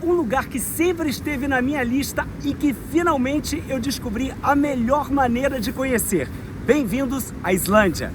um lugar que sempre esteve na minha lista e que finalmente eu descobri a melhor maneira de conhecer. Bem-vindos à Islândia!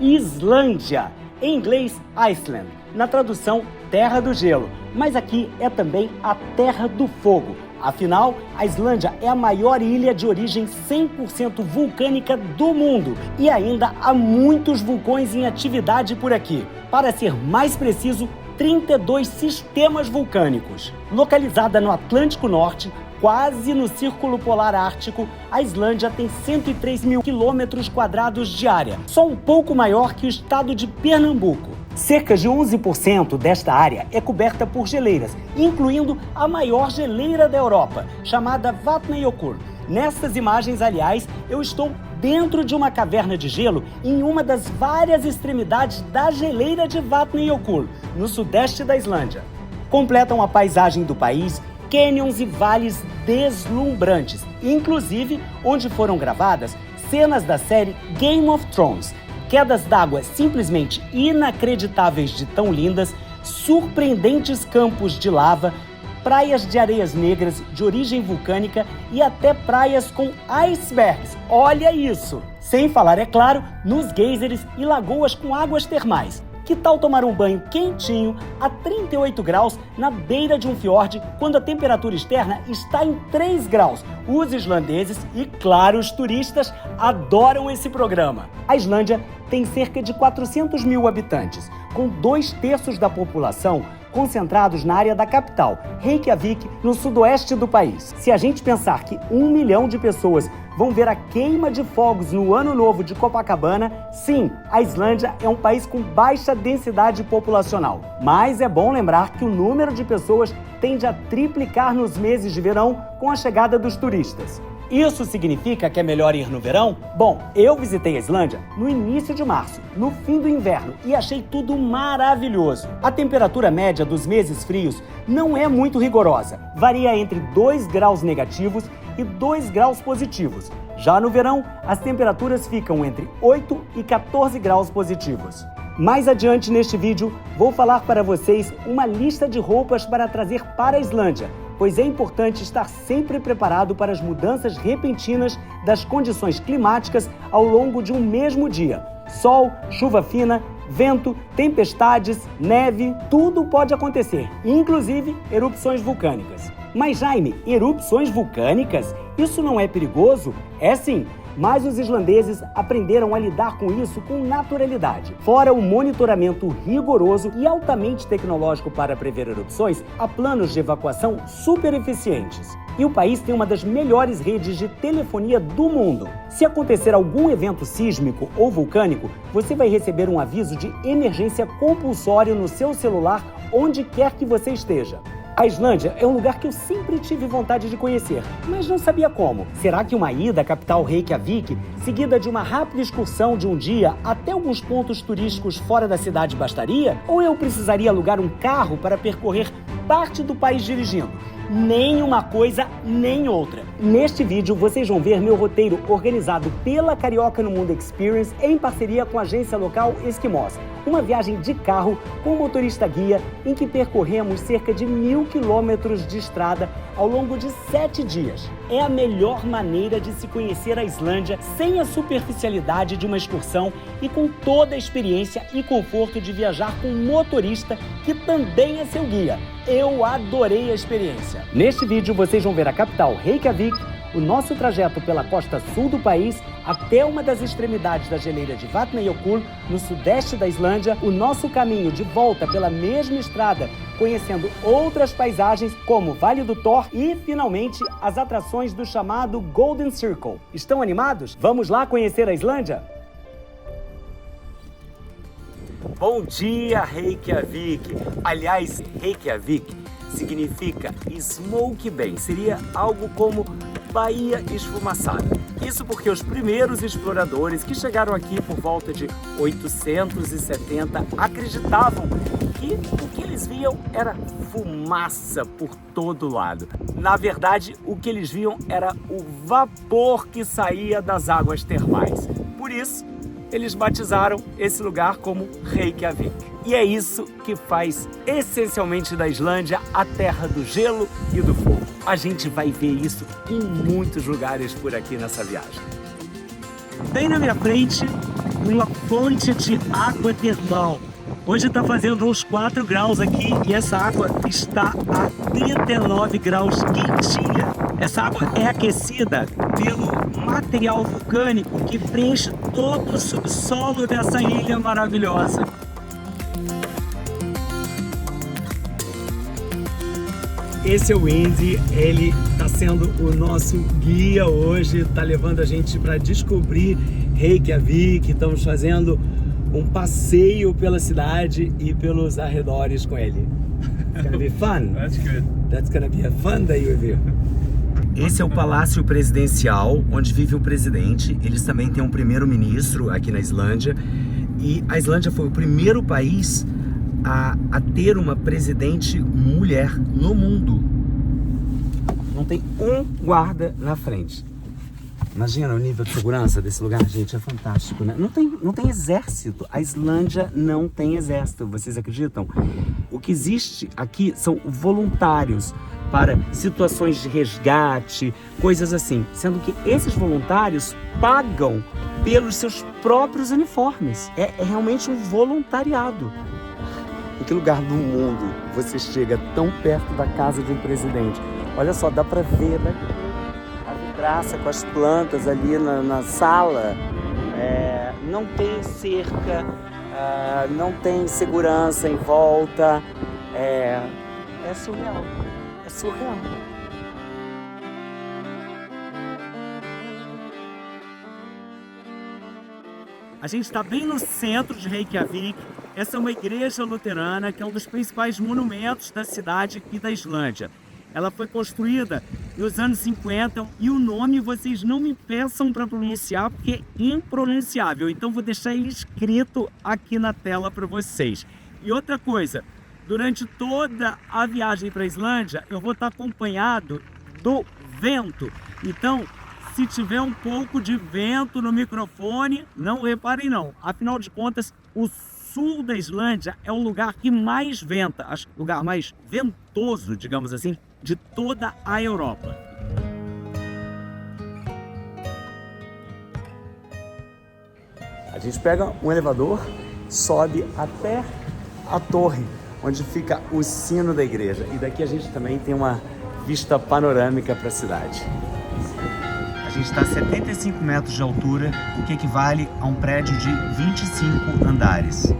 Islândia, em inglês Iceland, na tradução Terra do Gelo, mas aqui é também a Terra do Fogo. Afinal, a Islândia é a maior ilha de origem 100% vulcânica do mundo e ainda há muitos vulcões em atividade por aqui. Para ser mais preciso, 32 sistemas vulcânicos. Localizada no Atlântico Norte, quase no Círculo Polar Ártico, a Islândia tem 103 mil quilômetros quadrados de área, só um pouco maior que o estado de Pernambuco. Cerca de 11% desta área é coberta por geleiras, incluindo a maior geleira da Europa, chamada Vatnajökull. Nessas imagens, aliás, eu estou dentro de uma caverna de gelo em uma das várias extremidades da geleira de Vatnajökull, no sudeste da Islândia. Completam a paisagem do país cânions e vales deslumbrantes, inclusive onde foram gravadas cenas da série Game of Thrones. Quedas d'água simplesmente inacreditáveis de tão lindas, surpreendentes campos de lava, praias de areias negras de origem vulcânica e até praias com icebergs. Olha isso! Sem falar, é claro, nos geysers e lagoas com águas termais. Que tal tomar um banho quentinho a 38 graus na beira de um fiord quando a temperatura externa está em 3 graus? Os islandeses e, claro, os turistas adoram esse programa. A Islândia tem cerca de 400 mil habitantes, com 2/3 da população concentrados na área da capital, Reykjavik, no sudoeste do país. Se a gente pensar que 1 milhão de pessoas vão ver a queima de fogos no Ano Novo de Copacabana, sim, a Islândia é um país com baixa densidade populacional. Mas é bom lembrar que o número de pessoas tende a triplicar nos meses de verão com a chegada dos turistas. Isso significa que é melhor ir no verão? Bom, eu visitei a Islândia no início de março, no fim do inverno, e achei tudo maravilhoso. A temperatura média dos meses frios não é muito rigorosa, varia entre 2 graus negativos e 2 graus positivos. Já no verão, as temperaturas ficam entre 8 e 14 graus positivos. Mais adiante neste vídeo, vou falar para vocês uma lista de roupas para trazer para a Islândia, pois é importante estar sempre preparado para as mudanças repentinas das condições climáticas ao longo de um mesmo dia. Sol, chuva fina, vento, tempestades, neve, tudo pode acontecer, inclusive erupções vulcânicas. Mas Jaime, erupções vulcânicas? Isso não é perigoso? É sim. Mas os islandeses aprenderam a lidar com isso com naturalidade. Fora o monitoramento rigoroso e altamente tecnológico para prever erupções, há planos de evacuação super eficientes. E o país tem uma das melhores redes de telefonia do mundo. Se acontecer algum evento sísmico ou vulcânico, você vai receber um aviso de emergência compulsório no seu celular onde quer que você esteja. A Islândia é um lugar que eu sempre tive vontade de conhecer, mas não sabia como. Será que uma ida à capital Reykjavik, seguida de uma rápida excursão de um dia até alguns pontos turísticos fora da cidade bastaria? Ou eu precisaria alugar um carro para percorrer parte do país dirigindo? Nem uma coisa, nem outra. Neste vídeo, vocês vão ver meu roteiro organizado pela Carioca no Mundo Experience em parceria com a agência local Esquimós. Uma viagem de carro com motorista guia em que percorremos cerca de 1.000 quilômetros de estrada ao longo de 7 dias. É a melhor maneira de se conhecer a Islândia sem a superficialidade de uma excursão e com toda a experiência e conforto de viajar com um motorista que também é seu guia. Eu adorei a experiência. Neste vídeo vocês vão ver a capital Reykjavik, o nosso trajeto pela costa sul do país até uma das extremidades da geleira de Vatnajökull, no sudeste da Islândia, o nosso caminho de volta pela mesma estrada, conhecendo outras paisagens como o Vale do Thor e, finalmente, as atrações do chamado Golden Circle. Estão animados? Vamos lá conhecer a Islândia? Bom dia, Reykjavik! Aliás, Reykjavik significa Smoke Bay, seria algo como Baía Esfumaçada. Isso porque os primeiros exploradores que chegaram aqui por volta de 870 acreditavam que o que eles viam era fumaça por todo lado. Na verdade, o que eles viam era o vapor que saía das águas termais. Por isso, eles batizaram esse lugar como Reykjavik. E é isso que faz essencialmente da Islândia a terra do gelo e do fogo. A gente vai ver isso em muitos lugares por aqui nessa viagem. Bem na minha frente, uma fonte de água termal. Hoje está fazendo uns 4 graus aqui e essa água está a 39 graus quentinha. Essa água é aquecida pelo material vulcânico que preenche todo o subsolo dessa ilha maravilhosa. Esse é o Indy, ele está sendo o nosso guia hoje, está levando a gente para descobrir Reykjavik. Estamos fazendo um passeio pela cidade e pelos arredores com ele. It's gonna be fun. That's good. That's gonna be a fun day with you. Esse é o Palácio Presidencial, onde vive o presidente. Eles também têm um primeiro-ministro aqui na Islândia. E a Islândia foi o primeiro país a ter uma presidente mulher no mundo. Não tem um guarda na frente. Imagina o nível de segurança desse lugar, gente, é fantástico, né? Não tem exército. A Islândia não tem exército, vocês acreditam? O que existe aqui são voluntários para situações de resgate, coisas assim. Sendo que esses voluntários pagam pelos seus próprios uniformes. É realmente um voluntariado. Em que lugar do mundo você chega tão perto da casa de um presidente? Olha só, dá pra ver daqui a vidraça com as plantas ali na sala. Não tem cerca, não tem segurança em volta. É surreal. É surreal. A gente está bem no centro de Reykjavik. Essa é uma igreja luterana que é um dos principais monumentos da cidade e da Islândia. Ela foi construída nos anos 50 e o nome vocês não me peçam para pronunciar porque é impronunciável. Então vou deixar ele escrito aqui na tela para vocês. E outra coisa, durante toda a viagem para a Islândia eu vou estar acompanhado do vento. Então, se tiver um pouco de vento no microfone, não reparem não. Afinal de contas, o sul da Islândia é o lugar que mais venta, o lugar mais ventoso, digamos assim, de toda a Europa. A gente pega um elevador, sobe até a torre, onde fica o sino da igreja. E daqui a gente também tem uma vista panorâmica para a cidade. A gente está a 75 metros de altura, o que equivale a um prédio de 25 andares.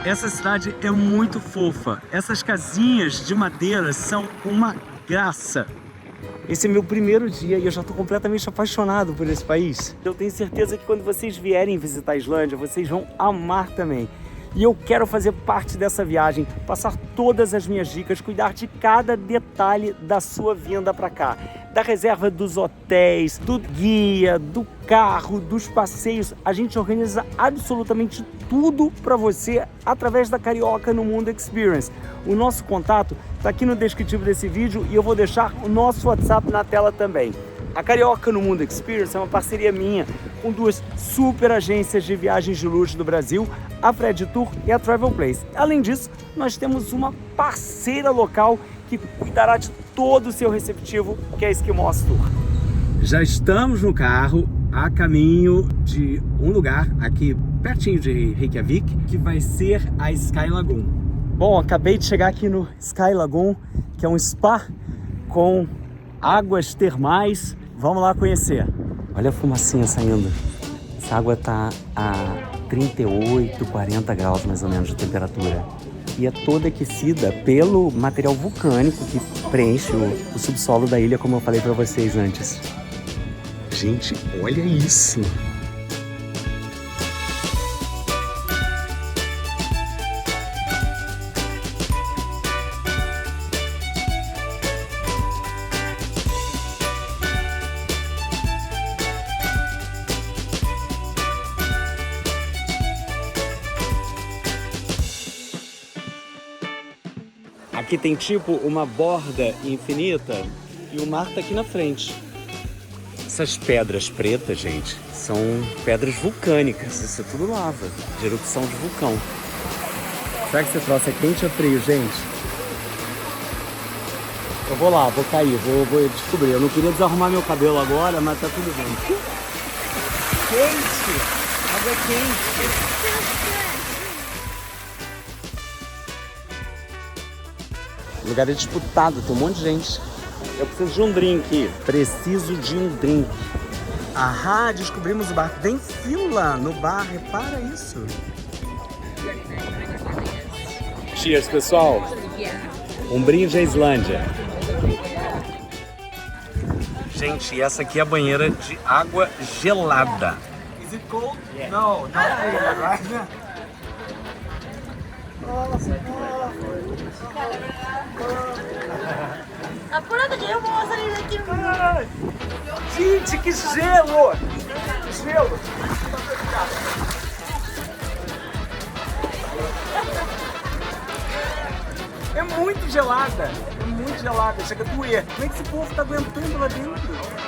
Essa cidade é muito fofa. Essas casinhas de madeira são uma graça. Esse é meu primeiro dia e eu já estou completamente apaixonado por esse país. Eu tenho certeza que quando vocês vierem visitar a Islândia, vocês vão amar também. E eu quero fazer parte dessa viagem, passar todas as minhas dicas, cuidar de cada detalhe da sua vinda para cá. Da reserva dos hotéis, do guia, do carro, dos passeios. A gente organiza absolutamente tudo para você através da Carioca no Mundo Experience. O nosso contato está aqui no descritivo desse vídeo e eu vou deixar o nosso WhatsApp na tela também. A Carioca no Mundo Experience é uma parceria minha com duas super agências de viagens de luxo do Brasil, a Fred Tour e a Travel Place. Além disso, nós temos uma parceira local que cuidará de todo o seu receptivo, que é a Eskimos Tour. Já estamos no carro a caminho de um lugar aqui pertinho de Reykjavik, que vai ser a Sky Lagoon. Bom, acabei de chegar aqui no Sky Lagoon, que é um spa com águas termais. Vamos lá conhecer. Olha a fumacinha saindo. Essa água tá a 38, 40 graus mais ou menos de temperatura. E é toda aquecida pelo material vulcânico que preenche o subsolo da ilha, como eu falei para vocês antes. Gente, olha isso! Aqui tem tipo uma borda infinita e o mar tá aqui na frente. Essas pedras pretas, gente, são pedras vulcânicas. Isso é tudo lava, de erupção de vulcão. Será que esse troço é quente ou frio, gente? Eu vou lá, vou cair, vou descobrir. Eu não queria desarrumar meu cabelo agora, mas tá tudo bem. Quente! Água quente! O lugar é disputado, tem um monte de gente. Eu preciso de um drink. Preciso de um drink. Ahá, descobrimos o bar. Tem fila no bar, repara isso. Cheers, pessoal. Um brinde à Islândia. Gente, essa aqui é a banheira de água gelada. Is it cold? Yeah. No, not cold, right? Apurada que eu vou sair daqui. Gente, que gelo! Gelo! É muito gelada! É muito gelada, chega a doer. Como é que esse povo tá aguentando lá dentro?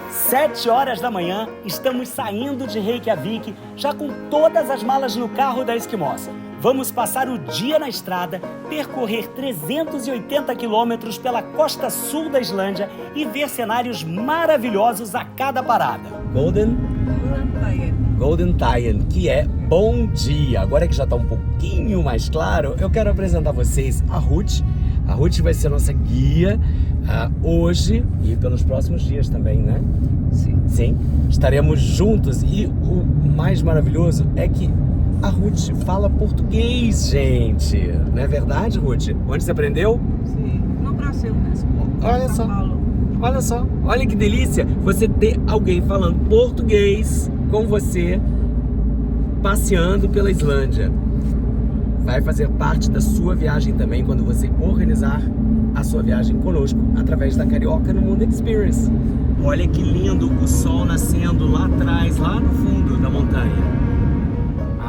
7 horas da manhã, estamos saindo de Reykjavik, já com todas as malas no carro da Esquimosa. Vamos passar o dia na estrada, percorrer 380 quilômetros pela costa sul da Islândia e ver cenários maravilhosos a cada parada. Golden Tyen, que é bom dia. Agora que já está um pouquinho mais claro, eu quero apresentar a vocês a Ruth. A Ruth vai ser nossa guia hoje e pelos próximos dias também, né? Sim. Estaremos juntos e o mais maravilhoso é que a Ruth fala português, gente. Não é verdade, Ruth? Onde você aprendeu? Sim, no Brasil mesmo. Olha só. Olha só. Olha que delícia você ter alguém falando português com você passeando pela Islândia. Vai fazer parte da sua viagem também quando você organizar a sua viagem conosco através da Carioca no Mundo Experience. Olha que lindo o sol nascendo lá atrás, lá no fundo da montanha.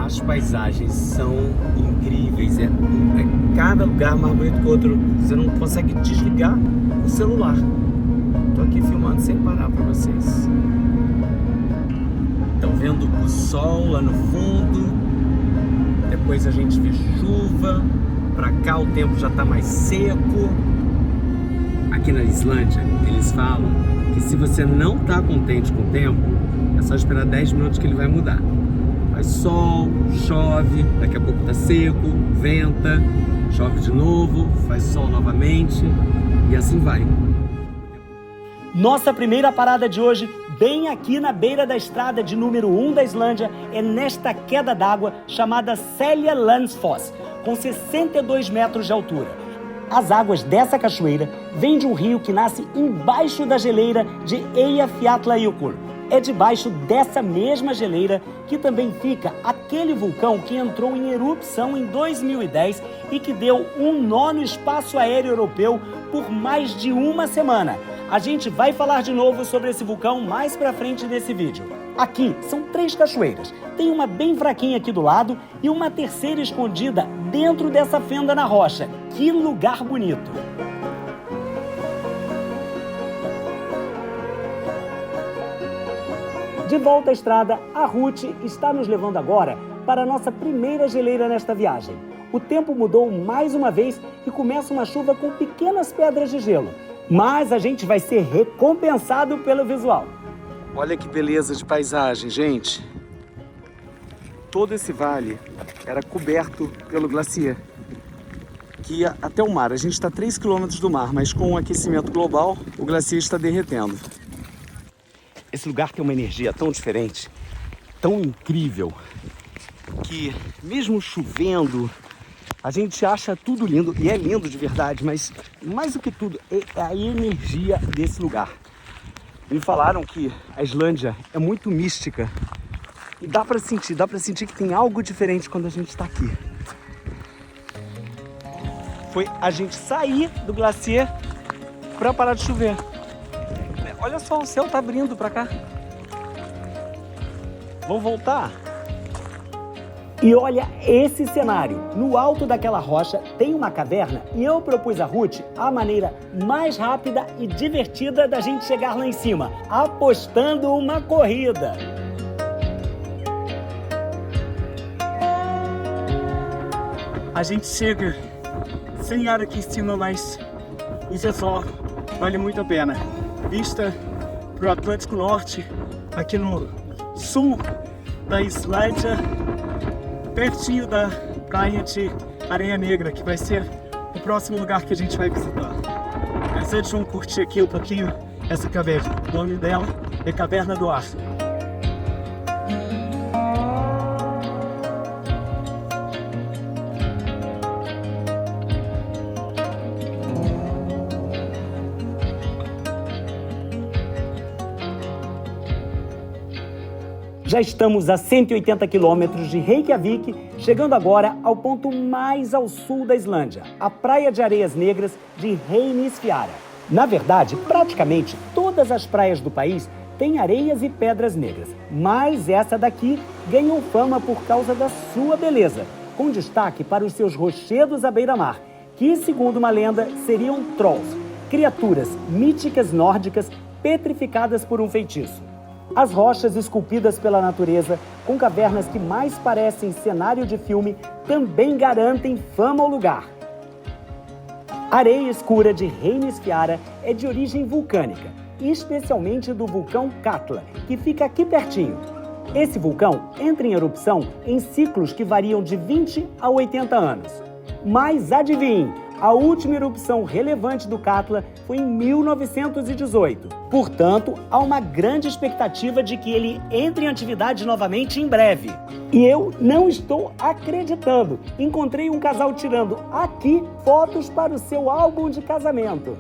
As paisagens são incríveis, é cada lugar mais bonito que o outro. Você não consegue desligar o celular. Tô aqui filmando sem parar para vocês. Estão vendo o sol lá no fundo. Depois a gente vê chuva. Para cá o tempo já está mais seco. Aqui na Islândia eles falam que se você não está contente com o tempo, é só esperar 10 minutos que ele vai mudar. Faz sol, chove, daqui a pouco tá seco, venta, chove de novo, faz sol novamente e assim vai. Nossa primeira parada de hoje, bem aqui na beira da estrada de número 1 da Islândia, é nesta queda d'água chamada Seljalandsfoss, com 62 metros de altura. As águas dessa cachoeira vêm de um rio que nasce embaixo da geleira de Eyjafjallajökull. É debaixo dessa mesma geleira que também fica aquele vulcão que entrou em erupção em 2010 e que deu um nó no espaço aéreo europeu por mais de uma semana. A gente vai falar de novo sobre esse vulcão mais pra frente nesse vídeo. Aqui são 3 cachoeiras. Tem uma bem fraquinha aqui do lado e uma terceira escondida dentro dessa fenda na rocha. Que lugar bonito! De volta à estrada, a Ruth está nos levando agora para a nossa primeira geleira nesta viagem. O tempo mudou mais uma vez e começa uma chuva com pequenas pedras de gelo. Mas a gente vai ser recompensado pelo visual. Olha que beleza de paisagem, gente. Todo esse vale era coberto pelo glaciar, que ia até o mar. A gente está a 3 quilômetros do mar, mas com o aquecimento global, o glaciar está derretendo. Esse lugar tem uma energia tão diferente, tão incrível, que mesmo chovendo, a gente acha tudo lindo, e é lindo de verdade, mas mais do que tudo é a energia desse lugar. Me falaram que a Islândia é muito mística e dá pra sentir que tem algo diferente quando a gente está aqui. Foi a gente sair do glaciar para parar de chover. Olha só, o céu tá abrindo pra cá. Vamos voltar? E olha esse cenário. No alto daquela rocha tem uma caverna e eu propus a Ruth a maneira mais rápida e divertida da gente chegar lá em cima, apostando uma corrida. A gente chega sem ar aqui em cima, mas isso é só, vale muito a pena. Vista pro Atlântico Norte, aqui no sul da Islândia, pertinho da praia de Areia Negra, que vai ser o próximo lugar que a gente vai visitar. Mas antes vamos curtir aqui um pouquinho essa caverna. O nome dela é Caverna do Ar. Já estamos a 180 quilômetros de Reykjavik, chegando agora ao ponto mais ao sul da Islândia, a Praia de Areias Negras de Reynisfjara. Na verdade, praticamente todas as praias do país têm areias e pedras negras, mas essa daqui ganhou fama por causa da sua beleza, com destaque para os seus rochedos à beira-mar, que, segundo uma lenda, seriam trolls, criaturas míticas nórdicas petrificadas por um feitiço. As rochas esculpidas pela natureza, com cavernas que mais parecem cenário de filme, também garantem fama ao lugar. A areia escura de Reynisfjara é de origem vulcânica, especialmente do vulcão Katla, que fica aqui pertinho. Esse vulcão entra em erupção em ciclos que variam de 20 a 80 anos. Mas adivinhe, a última erupção relevante do Katla foi em 1918. Portanto, há uma grande expectativa de que ele entre em atividade novamente em breve. E eu não estou acreditando. Encontrei um casal tirando aqui fotos para o seu álbum de casamento.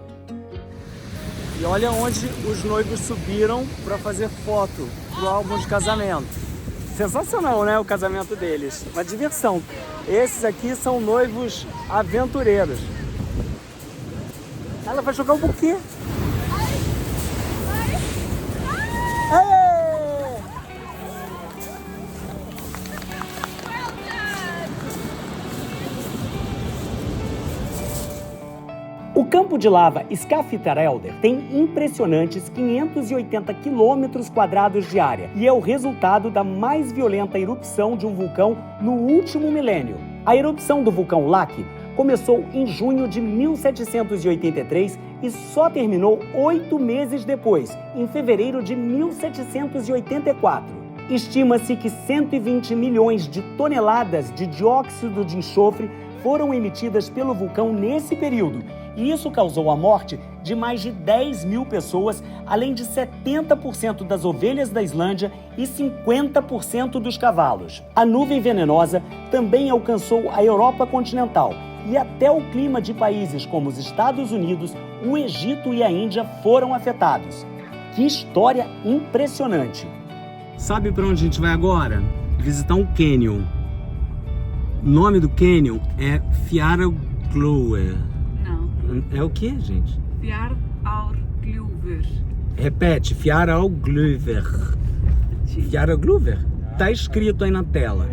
E olha onde os noivos subiram para fazer foto pro álbum de casamento. Sensacional, né? O casamento deles. Uma diversão. Esses aqui são noivos aventureiros. Ela vai jogar um buquê. O campo de lava Skaftafelder tem impressionantes 580 quilômetros quadrados de área e é o resultado da mais violenta erupção de um vulcão no último milênio. A erupção do vulcão Laki começou em junho de 1783 e só terminou 8 meses depois, em fevereiro de 1784. Estima-se que 120 milhões de toneladas de dióxido de enxofre foram emitidas pelo vulcão nesse período, e isso causou a morte de mais de 10 mil pessoas, além de 70% das ovelhas da Islândia e 50% dos cavalos. A nuvem venenosa também alcançou a Europa continental e até o clima de países como os Estados Unidos, o Egito e a Índia foram afetados. Que história impressionante! Sabe para onde a gente vai agora? Visitar um canyon. O nome do canyon é Fjarðargljúfur. Não. É o que, gente? Fjarðargljúfur. Repete, Fjarðargljúfur. Fjarðargljúfur? Tá escrito aí na tela.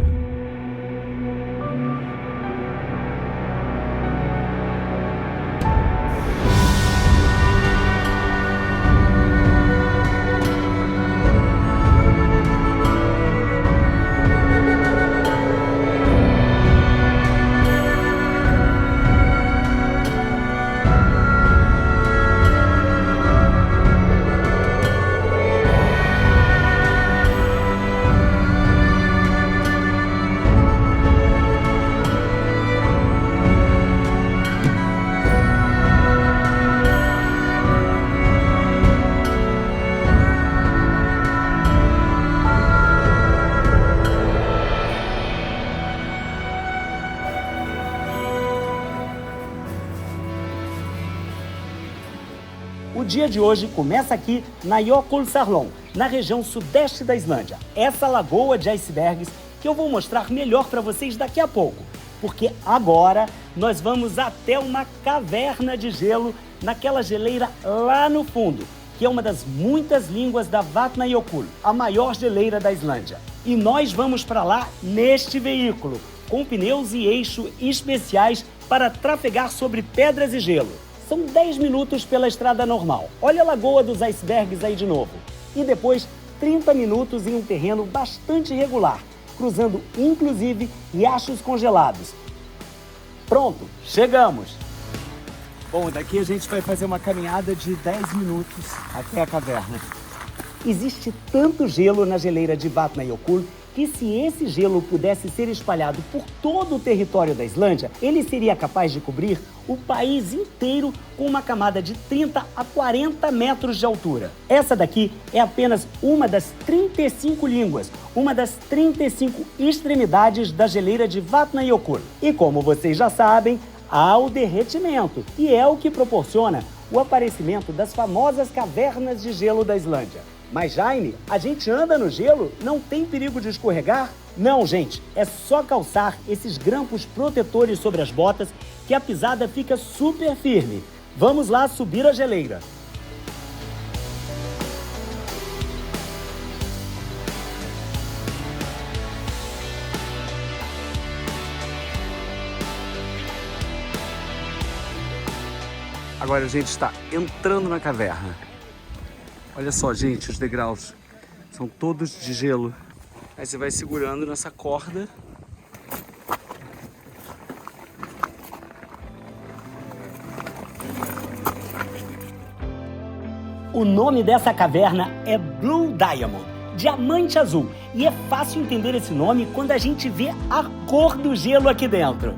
O dia de hoje começa aqui na Jökulsárlón, na região sudeste da Islândia. Essa lagoa de icebergs que eu vou mostrar melhor para vocês daqui a pouco, porque agora nós vamos até uma caverna de gelo naquela geleira lá no fundo. que é uma das muitas línguas da Vatnajökull, a maior geleira da Islândia. E nós vamos para lá neste veículo, com pneus e eixo especiais para trafegar sobre pedras e gelo. São 10 minutos pela estrada normal. Olha a Lagoa dos Icebergs aí de novo. E depois 30 minutos em um terreno bastante irregular, cruzando inclusive riachos congelados. Pronto, chegamos! Bom, daqui a gente vai fazer uma caminhada de 10 minutos até a caverna. Existe tanto gelo na geleira de Vatnajökull que se esse gelo pudesse ser espalhado por todo o território da Islândia, ele seria capaz de cobrir o país inteiro com uma camada de 30 a 40 metros de altura. Essa daqui é apenas uma das 35 línguas, uma das 35 extremidades da geleira de Vatnajökull. E como vocês já sabem, há o derretimento, e é o que proporciona o aparecimento das famosas cavernas de gelo da Islândia. Mas Jaime, a gente anda no gelo? Não tem perigo de escorregar? Não, gente, é só calçar esses grampos protetores sobre as botas que a pisada fica super firme. Vamos lá subir a geleira. Agora a gente está entrando na caverna. Olha só, gente, os degraus são todos de gelo. Aí você vai segurando nessa corda. O nome dessa caverna é Blue Diamond, diamante azul. E é fácil entender esse nome quando a gente vê a cor do gelo aqui dentro.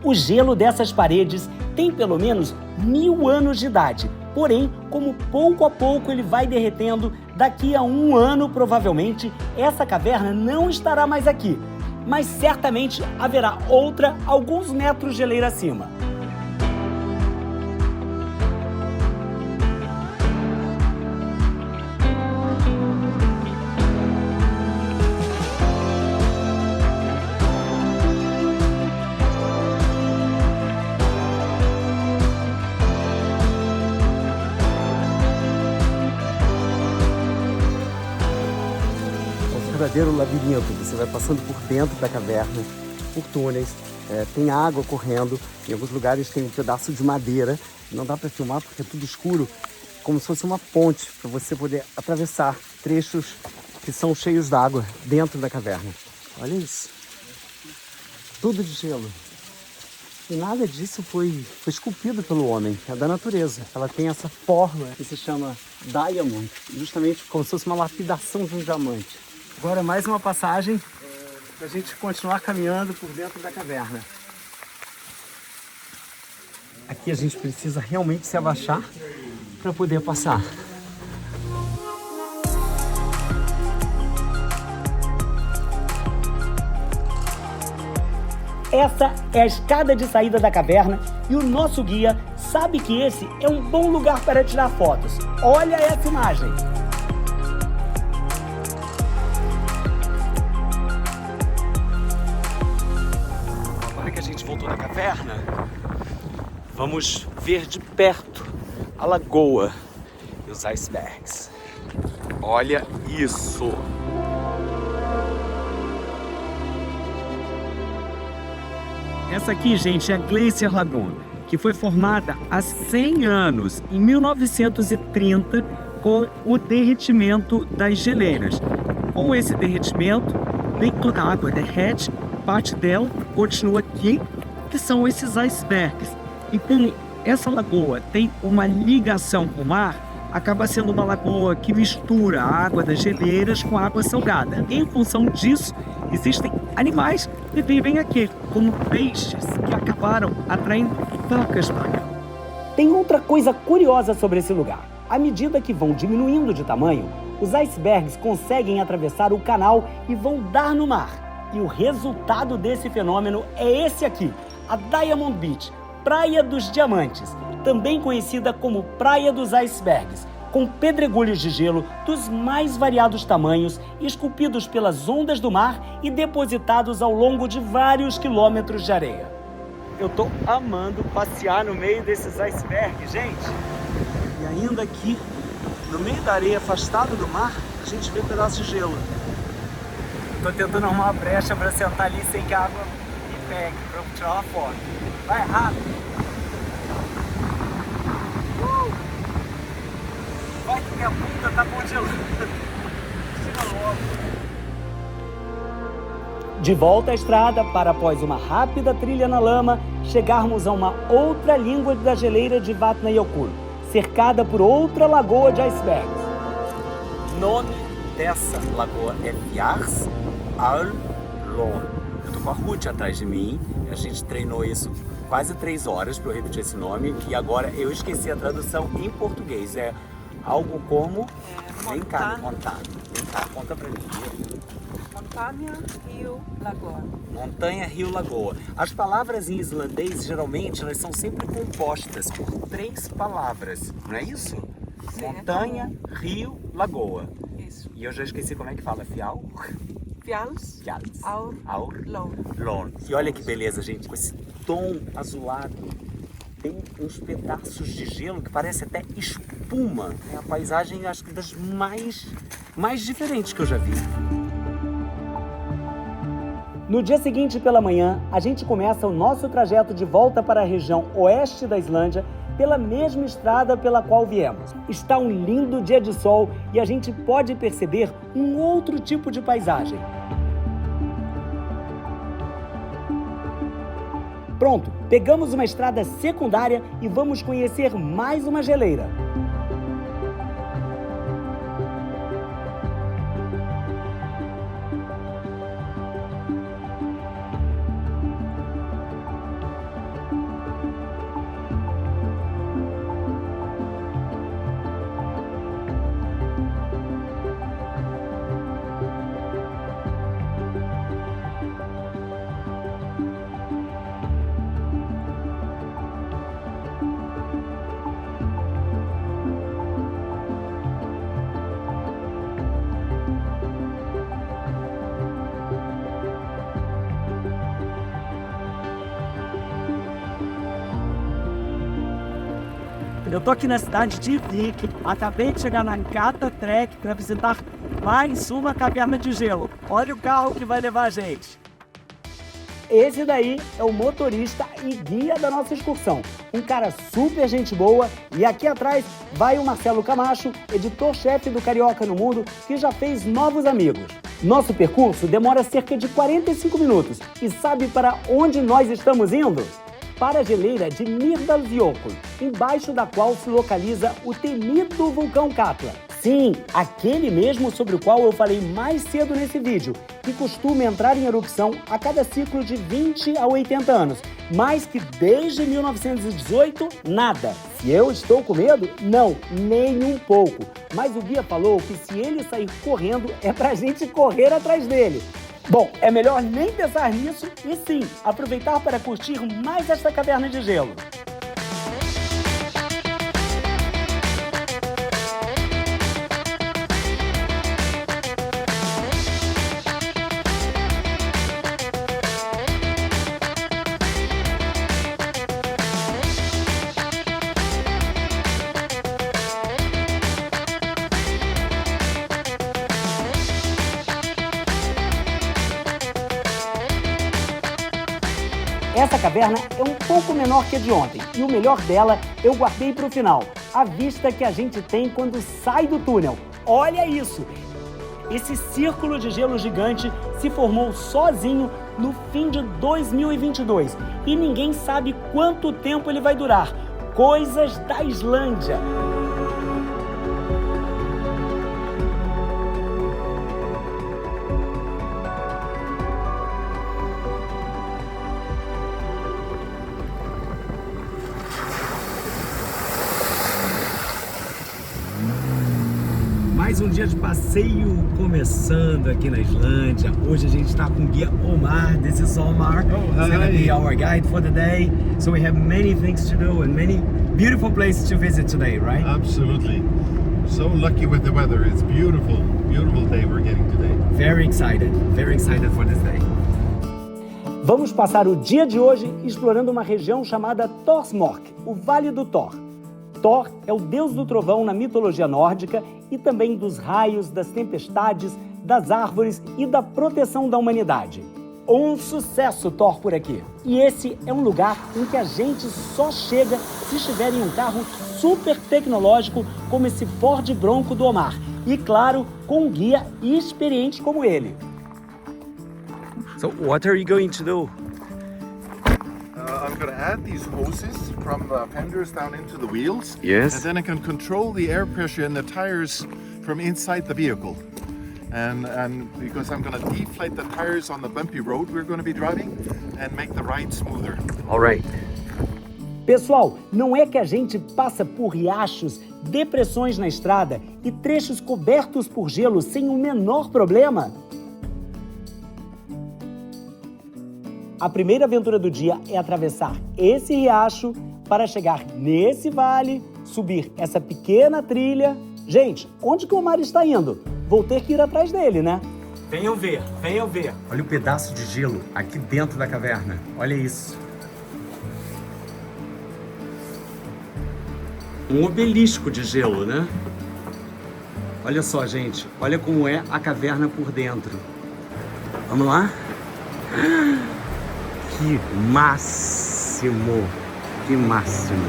O gelo dessas paredes tem pelo menos 1000 anos de idade. Porém, como pouco a pouco ele vai derretendo, daqui a 1 ano, provavelmente, essa caverna não estará mais aqui. Mas certamente haverá outra alguns metros de geleira acima. Verdadeiro labirinto, você vai passando por dentro da caverna, por túneis, tem água correndo, em alguns lugares tem um pedaço de madeira, não dá para filmar porque é tudo escuro, como se fosse uma ponte para você poder atravessar trechos que são cheios d'água dentro da caverna. Olha isso, tudo de gelo. E nada disso foi esculpido pelo homem, é da natureza. Ela tem essa forma que se chama diamond, justamente como se fosse uma lapidação de um diamante. Agora mais uma passagem para a gente continuar caminhando por dentro da caverna. Aqui a gente precisa realmente se abaixar para poder passar. Essa é a escada de saída da caverna e o nosso guia sabe que esse é um bom lugar para tirar fotos. Olha essa imagem! Voltou da caverna, vamos ver de perto a lagoa e os icebergs. Olha isso! Essa aqui, gente, é a Glacier Lagoon, que foi formada há 100 anos, em 1930, com o derretimento das geleiras. Com esse derretimento, vem toda a água, derrete, parte dela continua aqui, que são esses icebergs. E como essa lagoa tem uma ligação com o mar, acaba sendo uma lagoa que mistura a água das geleiras com a água salgada. Em função disso, existem animais que vivem aqui, como peixes, que acabaram atraindo focas para cá. Tem outra coisa curiosa sobre esse lugar. À medida que vão diminuindo de tamanho, os icebergs conseguem atravessar o canal e vão dar no mar. E o resultado desse fenômeno é esse aqui, a Diamond Beach, Praia dos Diamantes, também conhecida como Praia dos Icebergs, com pedregulhos de gelo dos mais variados tamanhos, esculpidos pelas ondas do mar e depositados ao longo de vários quilômetros de areia. Eu tô amando passear no meio desses icebergs, gente. E ainda aqui no meio da areia, afastado do mar, a gente vê pedaços de gelo. Tô tentando arrumar uma brecha pra sentar ali sem que a água me pegue, pra eu tirar uma foto. Vai rápido! Vai que minha bunda tá congelando. Tira logo. De volta à estrada para, após uma rápida trilha na lama, chegarmos a uma outra língua da geleira de Vatnajökull, cercada por outra lagoa de icebergs. Nome dessa lagoa é Fjarðarlón. Eu tô com a Ruth atrás de mim, a gente treinou isso quase 3 horas para eu repetir esse nome e agora eu esqueci a tradução em português. É algo como... Vem cá, contar. Vem cá, conta pra mim. Montanha, rio, lagoa. Montanha, rio, lagoa. As palavras em islandês, geralmente, elas são sempre compostas por 3 palavras, não é isso? Sim, Montanha, rio, lagoa. Isso. E eu já esqueci como é que fala, Fjall? Fjalls, Lón. Lón. E olha que beleza, gente, com esse tom azulado. Tem uns pedaços de gelo que parece até espuma. É a paisagem, acho que das mais diferentes que eu já vi. No dia seguinte pela manhã, a gente começa o nosso trajeto de volta para a região oeste da Islândia pela mesma estrada pela qual viemos. Está um lindo dia de sol e a gente pode perceber um outro tipo de paisagem. Pronto, pegamos uma estrada secundária e vamos conhecer mais uma geleira. Eu tô aqui na cidade de Vik, acabei de chegar na Gata Trek para visitar mais uma caverna de gelo. Olha o carro que vai levar a gente. Esse daí é o motorista e guia da nossa excursão. Um cara super gente boa. E aqui atrás vai o Marcelo Camacho, editor-chefe do Carioca no Mundo, que já fez novos amigos. Nosso percurso demora cerca de 45 minutos. E sabe para onde nós estamos indo? Para a geleira de Mýrdalsjökull, embaixo da qual se localiza o temido vulcão Katla. Sim, aquele mesmo sobre o qual eu falei mais cedo nesse vídeo, que costuma entrar em erupção a cada ciclo de 20 a 80 anos, mas que desde 1918, nada. Se eu estou com medo? Não, nem um pouco. Mas o guia falou que se ele sair correndo, é pra gente correr atrás dele. Bom, é melhor nem pensar nisso e sim, aproveitar para curtir mais esta caverna de gelo. Essa caverna é um pouco menor que a de ontem e o melhor dela eu guardei para o final. A vista que a gente tem quando sai do túnel. Olha isso! Esse círculo de gelo gigante se formou sozinho no fim de 2022 e ninguém sabe quanto tempo ele vai durar. Coisas da Islândia. Mais um dia de passeio começando aqui na Islândia. Hoje a gente está com o guia Omar. This is Omar. He's going to be our guide for the day. So we have many things to do and many beautiful places to visit today, right? Absolutely. So lucky with the weather. It's beautiful, beautiful day we're getting today. Very excited for this day. Vamos passar o dia de hoje explorando uma região chamada Thorsmork, o Vale do Thor. Thor é o deus do trovão na mitologia nórdica e também dos raios, das tempestades, das árvores e da proteção da humanidade. Um sucesso Thor por aqui. E esse é um lugar em que a gente só chega se estiver em um carro super tecnológico como esse Ford Bronco do Omar. E claro, com um guia experiente como ele. So what are you going to do? I'm going to add these hoses from the fenders down into the wheels. Yes. And then I can control the air pressure in the tires from inside the vehicle. And because I'm going to deflate the tires on the bumpy road we're going to be driving and make the ride smoother. All right. Pessoal, não é que a gente passa por riachos, depressões na estrada e trechos cobertos por gelo sem o menor problema? A primeira aventura do dia é atravessar esse riacho para chegar nesse vale, subir essa pequena trilha. Gente, onde que o Omar está indo? Vou ter que ir atrás dele, né? Venham ver, venham ver. Olha o pedaço de gelo aqui dentro da caverna. Olha isso. Um obelisco de gelo, né? Olha só, gente. Olha como é a caverna por dentro. Vamos lá? Que máximo! Que máximo!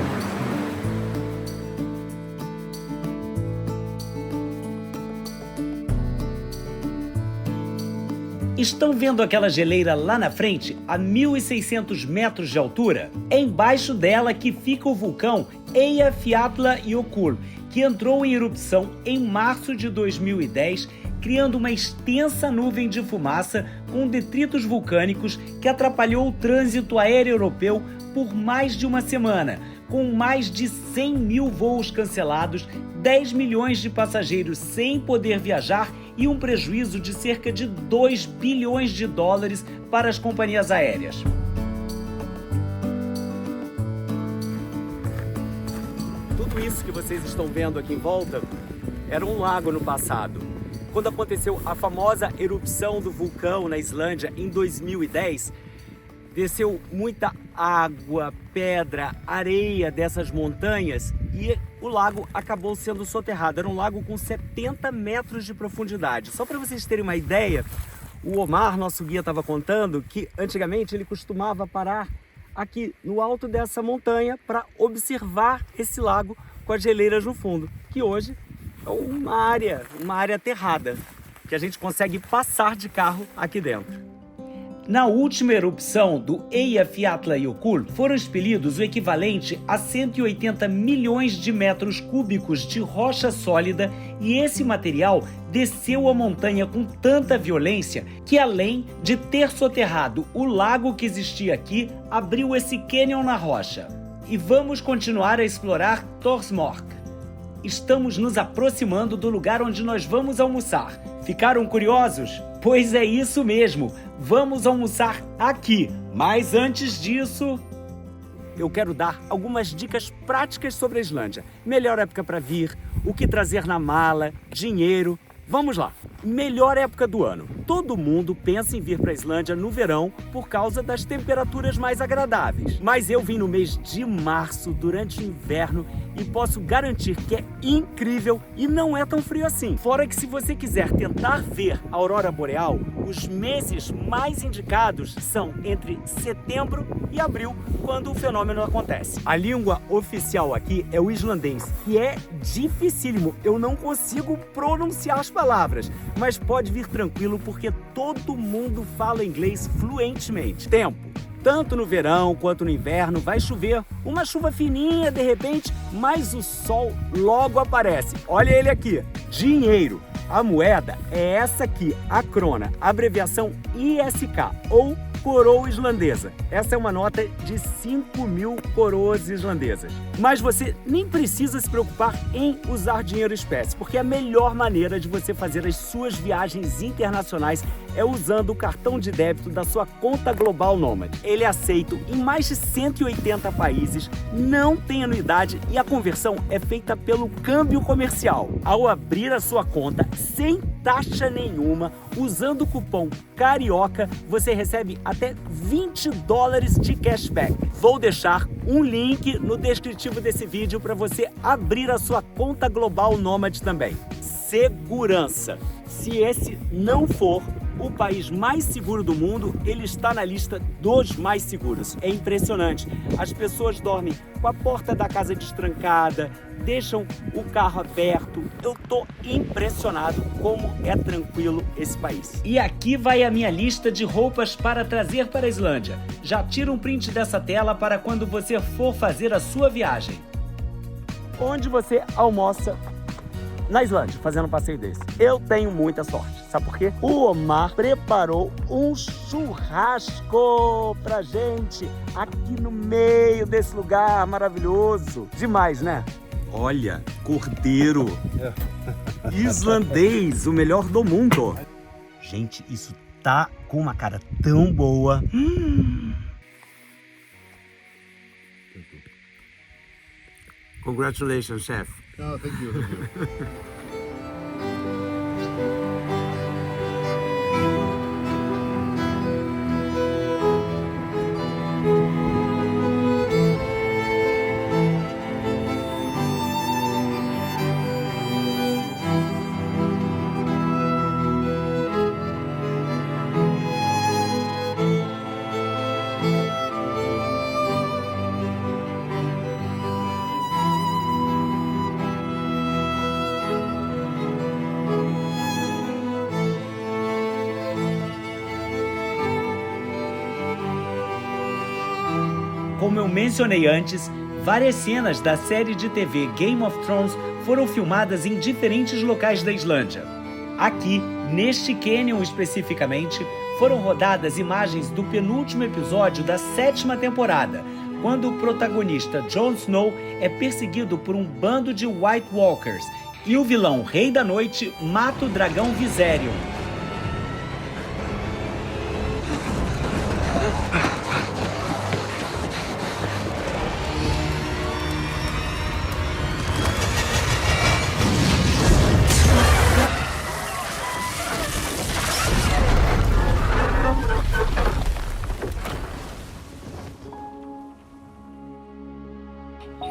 Estão vendo aquela geleira lá na frente, a 1.600 metros de altura? É embaixo dela que fica o vulcão Eyjafjallajökull, que entrou em erupção em março de 2010, criando uma extensa nuvem de fumaça com detritos vulcânicos que atrapalhou o trânsito aéreo europeu por mais de uma semana, com mais de 100 mil voos cancelados, 10 milhões de passageiros sem poder viajar e um prejuízo de cerca de 2 bilhões de dólares para as companhias aéreas. Tudo isso que vocês estão vendo aqui em volta era um lago no passado. Quando aconteceu a famosa erupção do vulcão na Islândia em 2010, desceu muita água, pedra, areia dessas montanhas e o lago acabou sendo soterrado. Era um lago com 70 metros de profundidade. Só para vocês terem uma ideia, o Omar, nosso guia, estava contando que antigamente ele costumava parar aqui no alto dessa montanha para observar esse lago com as geleiras no fundo, que hoje é uma área aterrada, que a gente consegue passar de carro aqui dentro. Na última erupção do Eyjafjallajökull, foram expelidos o equivalente a 180 milhões de metros cúbicos de rocha sólida e esse material desceu a montanha com tanta violência que, além de ter soterrado o lago que existia aqui, abriu esse cânion na rocha. E vamos continuar a explorar Thorsmork. Estamos nos aproximando do lugar onde nós vamos almoçar. Ficaram curiosos? Pois é isso mesmo, vamos almoçar aqui. Mas antes disso, eu quero dar algumas dicas práticas sobre a Islândia. Melhor época para vir, o que trazer na mala, dinheiro. Vamos lá. Melhor época do ano. Todo mundo pensa em vir para a Islândia no verão por causa das temperaturas mais agradáveis. Mas eu vim no mês de março, durante o inverno, e posso garantir que é incrível e não é tão frio assim. Fora que se você quiser tentar ver a aurora boreal, os meses mais indicados são entre setembro e abril, quando o fenômeno acontece. A língua oficial aqui é o islandês, que é dificílimo. Eu não consigo pronunciar as palavras, mas pode vir tranquilo porque todo mundo fala inglês fluentemente. Tempo. Tanto no verão quanto no inverno vai chover, uma chuva fininha de repente, mas o sol logo aparece. Olha ele aqui, dinheiro. A moeda é essa aqui, a krona, abreviação ISK ou coroa islandesa. Essa é uma nota de 5.000 coroas islandesas. Mas você nem precisa se preocupar em usar dinheiro espécie, porque a melhor maneira de você fazer as suas viagens internacionais é usando o cartão de débito da sua conta Global Nomad. Ele é aceito em mais de 180 países, não tem anuidade e a conversão é feita pelo câmbio comercial. Ao abrir a sua conta sem taxa nenhuma, usando o cupom CARIOCA, você recebe a até $20 de cashback. Vou deixar um link no descritivo desse vídeo para você abrir a sua conta Global Nômade também. Segurança. Se esse não for o país mais seguro do mundo, ele está na lista dos mais seguros. É impressionante. As pessoas dormem com a porta da casa destrancada, deixam o carro aberto. Eu tô impressionado como é tranquilo esse país. E aqui vai a minha lista de roupas para trazer para a Islândia. Já tira um print dessa tela para quando você for fazer a sua viagem. Onde você almoça na Islândia, fazendo um passeio desse? Eu tenho muita sorte. Sabe por quê? O Omar preparou um churrasco pra gente aqui no meio desse lugar maravilhoso. Demais, né? Olha, cordeiro islandês, o melhor do mundo. Gente, isso tá com uma cara tão boa. Congratulations, chef. Oh, thank you. Como eu mencionei antes, várias cenas da série de TV Game of Thrones foram filmadas em diferentes locais da Islândia. Aqui, neste canyon especificamente, foram rodadas imagens do penúltimo episódio da 7ª temporada, quando o protagonista Jon Snow é perseguido por um bando de White Walkers e o vilão Rei da Noite mata o dragão Viserion.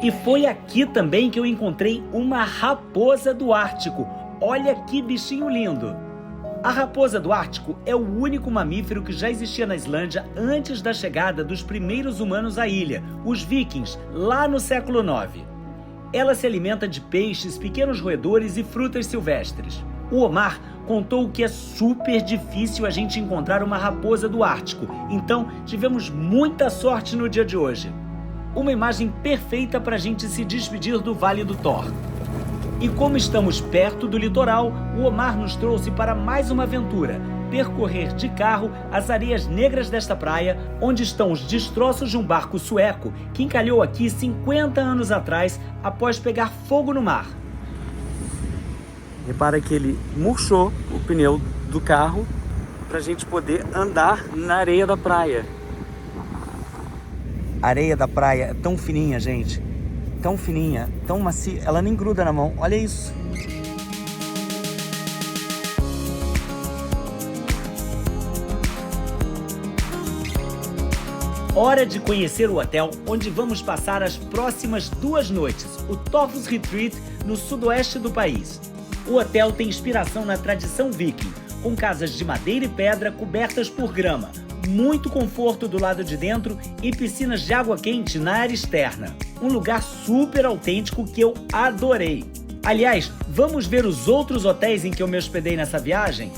E foi aqui também que eu encontrei uma raposa do Ártico. Olha que bichinho lindo! A raposa do Ártico é o único mamífero que já existia na Islândia antes da chegada dos primeiros humanos à ilha, os vikings, lá no século IX. Ela se alimenta de peixes, pequenos roedores e frutas silvestres. O Omar contou que é super difícil a gente encontrar uma raposa do Ártico, então tivemos muita sorte no dia de hoje. Uma imagem perfeita para a gente se despedir do Vale do Thor. E como estamos perto do litoral, o Omar nos trouxe para mais uma aventura, percorrer de carro as areias negras desta praia, onde estão os destroços de um barco sueco que encalhou aqui 50 anos atrás após pegar fogo no mar. Repara que ele murchou o pneu do carro para a gente poder andar na areia da praia. A areia da praia é tão fininha, gente. Tão fininha, tão macia. Ela nem gruda na mão. Olha isso. Hora de conhecer o hotel onde vamos passar as próximas 2 noites, o Torfos Retreat, no sudoeste do país. O hotel tem inspiração na tradição viking, com casas de madeira e pedra cobertas por grama, muito conforto do lado de dentro e piscinas de água quente na área externa. Um lugar super autêntico que eu adorei. Aliás, vamos ver os outros hotéis em que eu me hospedei nessa viagem?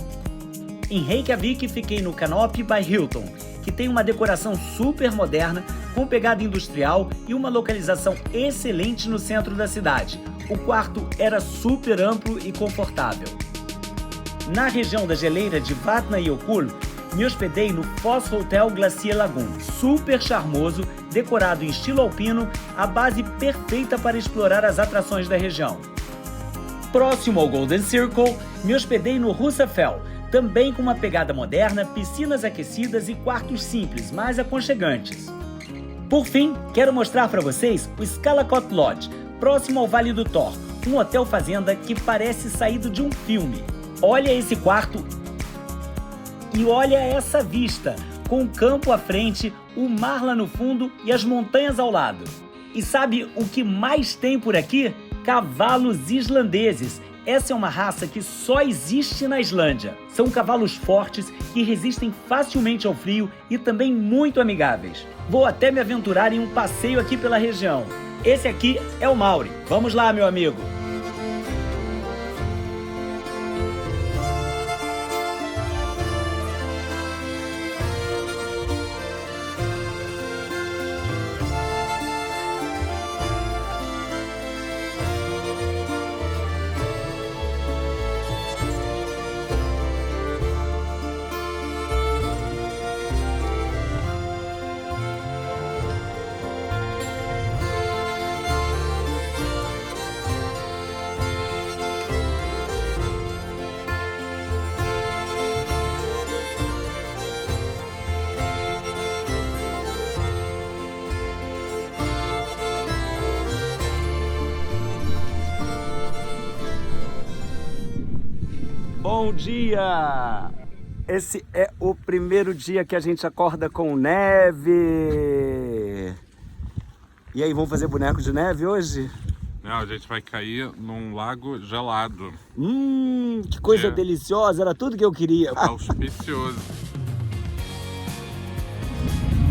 Em Reykjavik fiquei no Canopy by Hilton, que tem uma decoração super moderna, com pegada industrial e uma localização excelente no centro da cidade. O quarto era super amplo e confortável. Na região da geleira de Vatnajökull, me hospedei no Foss Hotel Glacier Lagoon, super charmoso, decorado em estilo alpino, a base perfeita para explorar as atrações da região. Próximo ao Golden Circle, me hospedei no Husafell, também com uma pegada moderna, piscinas aquecidas e quartos simples, mais aconchegantes. Por fim, quero mostrar para vocês o Skallakot Lodge, próximo ao Vale do Thor, um hotel fazenda que parece saído de um filme. Olha esse quarto e olha essa vista! com o campo à frente, o mar lá no fundo e as montanhas ao lado. E sabe o que mais tem por aqui? Cavalos islandeses. Essa é uma raça que só existe na Islândia. São cavalos fortes que resistem facilmente ao frio e também muito amigáveis. Vou até me aventurar em um passeio aqui pela região. Esse aqui é o Mauri. Vamos lá, meu amigo. Bom dia! Esse é o primeiro dia que a gente acorda com neve. E aí, vamos fazer boneco de neve hoje? Não, a gente vai cair num lago gelado. Que coisa deliciosa, era tudo que eu queria. Auspicioso.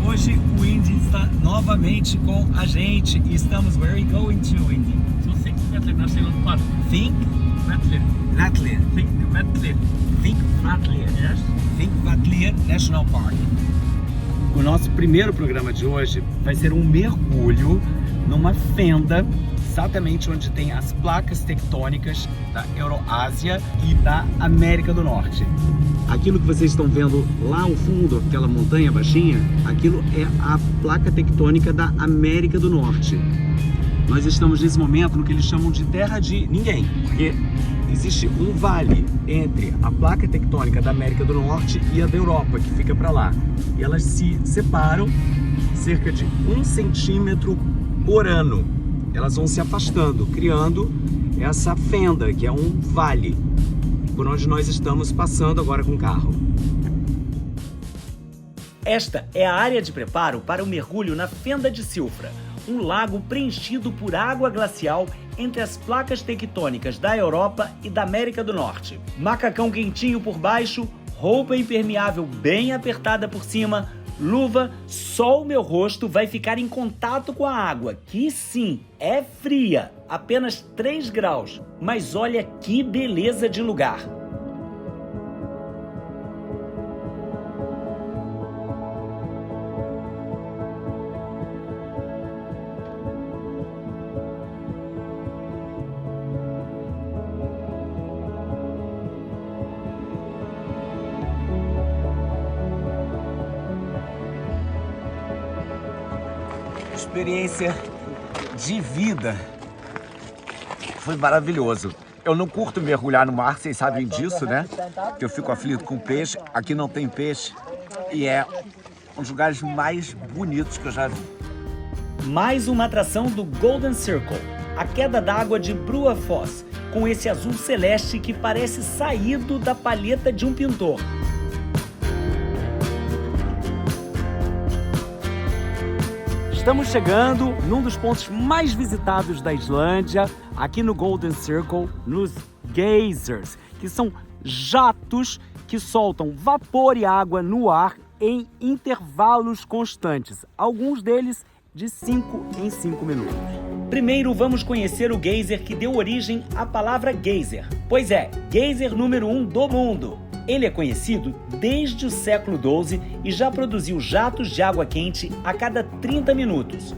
Hoje o Indy está novamente com a gente e estamos... Where are you going to, Indy? To Thingvellir National Park. Thingvellir. Thingvellir. Thingvellir. Thingvellir National Park. O nosso primeiro programa de hoje vai ser um mergulho numa fenda, exatamente onde tem as placas tectônicas da Euroásia e da América do Norte. Aquilo que vocês estão vendo lá ao fundo, aquela montanha baixinha, aquilo é a placa tectônica da América do Norte. Nós estamos nesse momento no que eles chamam de terra de ninguém, porque existe um vale entre a placa tectônica da América do Norte e a da Europa, que fica para lá. E elas se separam cerca de 1 centímetro por ano. Elas vão se afastando, criando essa fenda, que é um vale, por onde nós estamos passando agora com o carro. Esta é a área de preparo para o mergulho na Fenda de Silfra, um lago preenchido por água glacial entre as placas tectônicas da Europa e da América do Norte. Macacão quentinho por baixo, roupa impermeável bem apertada por cima, luva, só o meu rosto vai ficar em contato com a água, que sim, é fria, apenas 3 graus. Mas olha que beleza de lugar! Experiência de vida. Foi maravilhoso. Eu não curto mergulhar no mar, vocês sabem disso, né? Que eu fico aflito com peixe. Aqui não tem peixe e é um dos lugares mais bonitos que eu já vi. Mais uma atração do Golden Circle, a queda d'água de Bruafoss, com esse azul celeste que parece saído da palheta de um pintor. Estamos chegando num dos pontos mais visitados da Islândia, aqui no Golden Circle, nos geysers, que são jatos que soltam vapor e água no ar em intervalos constantes, alguns deles de 5 em 5 minutos. Primeiro vamos conhecer o geyser que deu origem à palavra geyser. Pois é, geyser número 1 do mundo. Ele é conhecido desde o século XII e já produziu jatos de água quente a cada 30 minutos.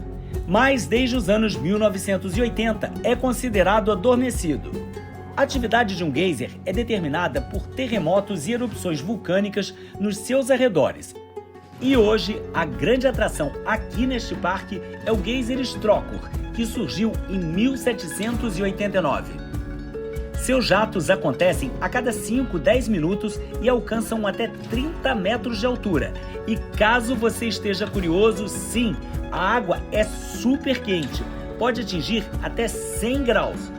Mas desde os anos 1980 é considerado adormecido. A atividade de um geyser é determinada por terremotos e erupções vulcânicas nos seus arredores. E hoje, a grande atração aqui neste parque é o geyser Strokkur, que surgiu em 1789. Seus jatos acontecem a cada 5, 10 minutos e alcançam até 30 metros de altura. E caso você esteja curioso, sim, a água é super quente, pode atingir até 100 graus.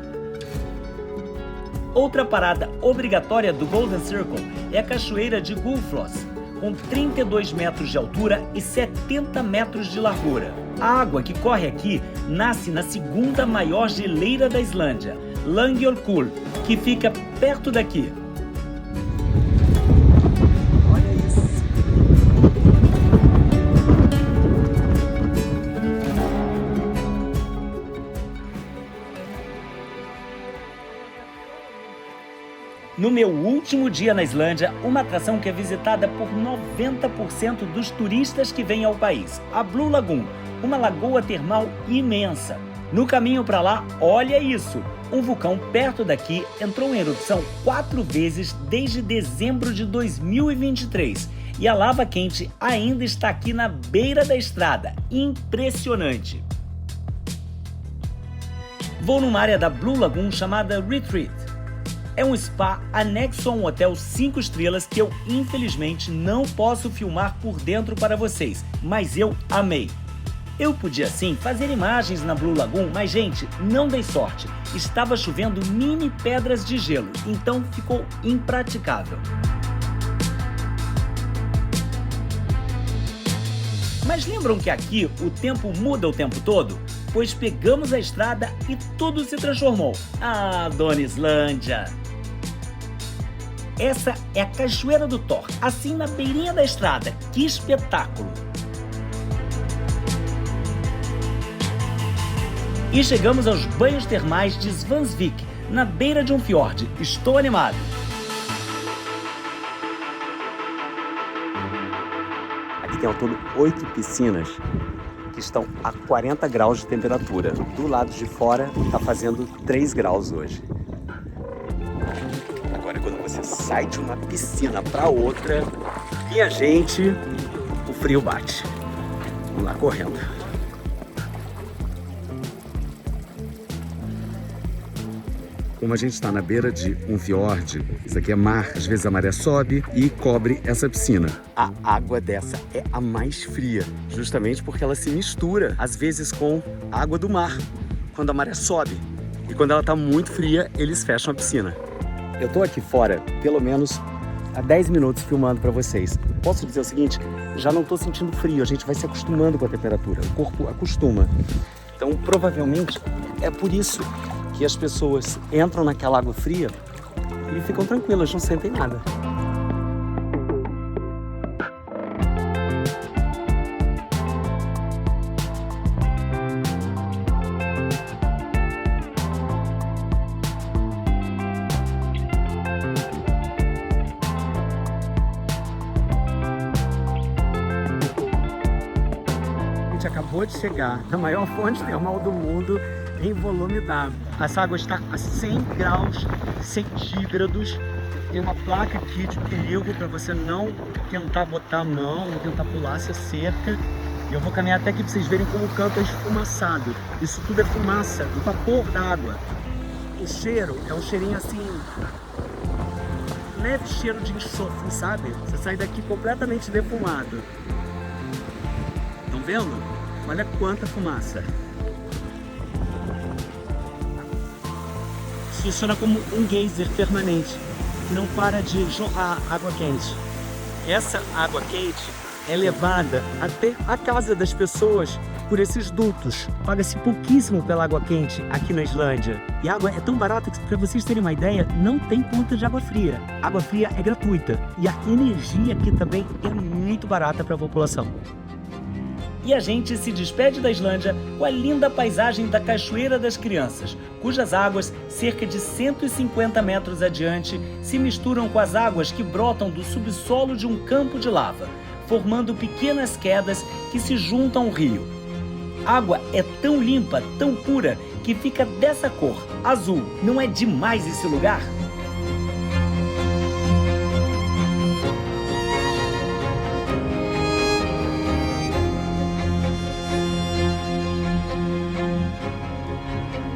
Outra parada obrigatória do Golden Circle é a cachoeira de Gullfoss, com 32 metros de altura e 70 metros de largura. A água que corre aqui nasce na segunda maior geleira da Islândia, Langjökull, que fica perto daqui. Olha isso. No meu último dia na Islândia, uma atração que é visitada por 90% dos turistas que vêm ao país, a Blue Lagoon, uma lagoa termal imensa. No caminho para lá, olha isso! Um vulcão perto daqui entrou em erupção 4 vezes desde dezembro de 2023 e a lava quente ainda está aqui na beira da estrada. Impressionante! Vou numa área da Blue Lagoon chamada Retreat. É um spa anexo a um hotel 5 estrelas que eu, infelizmente, não posso filmar por dentro para vocês, mas eu amei. Eu podia sim fazer imagens na Blue Lagoon, mas gente, não dei sorte. Estava chovendo mini pedras de gelo, então ficou impraticável. Mas lembram que aqui o tempo muda o tempo todo? Pois pegamos a estrada e tudo se transformou. Ah, dona Islândia! Essa é a Cachoeira do Thor, assim na beirinha da estrada. Que espetáculo! E chegamos aos banhos termais de Svansvik, na beira de um fiord. Estou animado! Aqui tem ao todo 8 piscinas que estão a 40 graus de temperatura. Do lado de fora está fazendo 3 graus hoje. Agora, quando você sai de uma piscina para outra, minha gente, o frio bate. Vamos lá correndo. Como a gente está na beira de um fiord, isso aqui é mar, às vezes a maré sobe e cobre essa piscina. A água dessa é a mais fria, justamente porque ela se mistura, às vezes, com a água do mar, quando a maré sobe. E quando ela está muito fria, eles fecham a piscina. Eu estou aqui fora, pelo menos há 10 minutos filmando para vocês. Posso dizer o seguinte, já não estou sentindo frio, a gente vai se acostumando com a temperatura, o corpo acostuma. Então, provavelmente, é por isso que as pessoas entram naquela água fria e ficam tranquilas, não sentem nada. A gente acabou de chegar na maior fonte termal do mundo em volume d'água. Essa água está a 100 graus centígrados. Tem uma placa aqui de perigo para você não tentar botar a mão, não tentar pular essa cerca. E eu vou caminhar até aqui para vocês verem como o canto é esfumaçado. Isso tudo é fumaça, o vapor da água. O cheiro é um cheirinho assim, leve cheiro de enxofre, sabe? Você sai daqui completamente defumado. Estão vendo? Olha quanta fumaça. Funciona como um geyser permanente, que não para de jorrar água quente. Essa água quente é levada até a casa das pessoas por esses dutos. Paga-se pouquíssimo pela água quente aqui na Islândia. E a água é tão barata que, para vocês terem uma ideia, não tem conta de água fria. A água fria é gratuita e a energia aqui também é muito barata para a população. E a gente se despede da Islândia com a linda paisagem da Cachoeira das Crianças, cujas águas, cerca de 150 metros adiante, se misturam com as águas que brotam do subsolo de um campo de lava, formando pequenas quedas que se juntam ao rio. A água é tão limpa, tão pura, que fica dessa cor, azul. Não é demais esse lugar?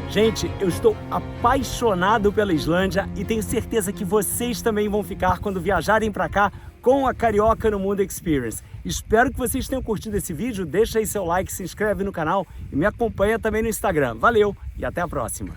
Gente, eu estou apaixonado pela Islândia e tenho certeza que vocês também vão ficar quando viajarem para cá com a Carioca no Mundo Experience. Espero que vocês tenham curtido esse vídeo, deixa aí seu like, se inscreve no canal e me acompanha também no Instagram. Valeu e até a próxima!